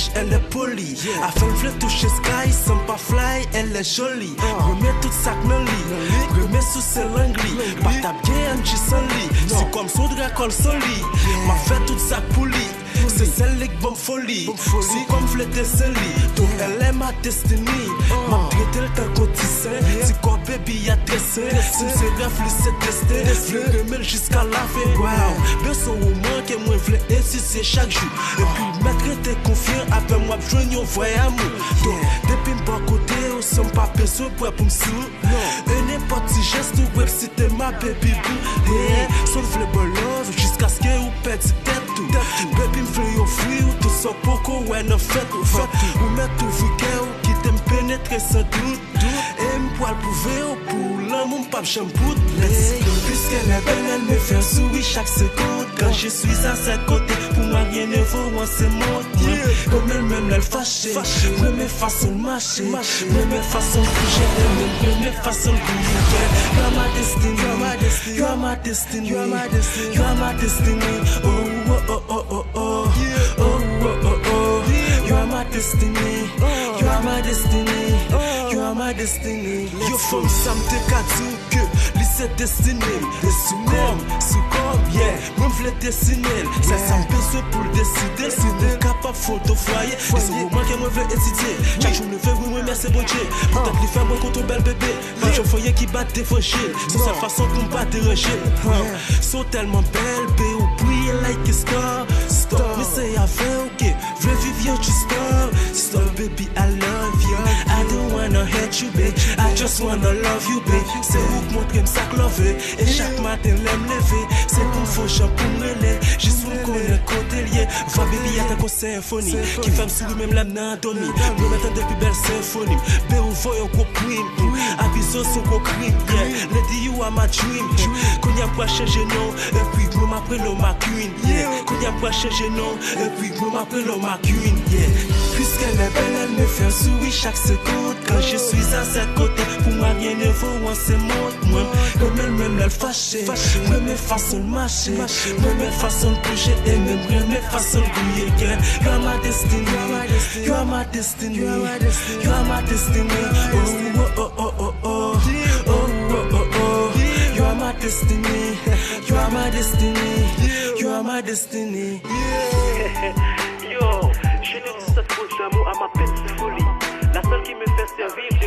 neige, elle est polie. Afin de toucher sky, sans pas fly, elle est jolie. Remets tout ça que me lit, remets sous ses l'angli. Pas ta bien, tu s'en lit. C'est comme son dracol soli. M'a fait tout ça pour lui. C'est celle qui bombe folie. C'est comme fléter celle donc elle est ma destinée. M'a traité le temps quotidien. C'est comme baby a tressé. C'est une réflexe, c'est testé. Le remède jusqu'à la fin. Wow, bien sûr au moins que moi je l'ai insisté chaque jour. Et puis mettre tes confiants après moi joindre au vrai amour. Donc depuis mon bon côté, on s'en pas besoin pour me sourire. Et n'importe quel geste ou web c'était ma baby boo. Son fleur love jusqu'à ce que vous perdez tête tout. Baby me fait offrir tout ça pour qu'on ouais ne fait tout. Ou mettre tout friquet ou qui t'aime pénétrer sans doute. Et me poil prouver pour l'amour pas shampoo. Puisqu'elle est belle, elle me fait sourire chaque seconde. Quand je suis à sa côté, pour moi rien ne vaut, c'est mon Dieu. Comme elle-même, elle fâchée. Me met façon de marcher, me met façon de bouger, me met façon de bouger. You are my destiny, you are my destiny, you are my destiny, you are my destiny. Oh, oh, oh, oh, oh, oh, oh, oh, oh, oh. You are my destiny, you are my destiny, you are my destiny. You from something que c'est destiné, et sous comme, yeah, même v'l'ai dessiné, ça besoin pour le décider, si t'es capable, faut te foyer, et c'est au moment que moi veux étudier, chaque jour ne fait oui, oui, merci bon Dieu, peut-être les femmes contre ton bel bébé, pas de foyer qui bat des fauchés, c'est sa façon pour me pas déranger, sont tellement belles, bé ou briller like a star, stop, mais c'est à faire, ok, v'lais vivre tu stop, baby, I love you, I don't wanna hurt you, babe, I just wanna love you, babe, c'est où que montrer ça clové, et chaque matin l'aime lever, c'est pour faux champ pour me relais, juste pour qu'on ait côté lié, va baby y'a ta qu'on symphonie, qui fait me sourire même l'âme n'a dormi, nous mettons des plus belles symphonies, bé ou voyons qu'on prime, abisso son qu'on crime, lady you are my dream, qu'on y a pas changer non, et puis nous m'appelons ma queen, qu'on y a pas changer non, et puis nous m'appelons ma queen, puisqu'elle est belle, elle me fait sourire chaque seconde, quand je suis à sa côté, pour moi rien ne vaut, c'est moi, comme elle-même elle fâchée, me met façon de marcher, me met façon de bouger, et même me met façon de bouiller, you are my destiny, you are my destiny, you are my destiny, oh, oh, oh, oh, oh, oh, oh, oh, oh, you are my destiny, you are my destiny, you are my destiny. Yo, je ne dis cette faute d'amour à ma petite folie, la seule qui me fait servir.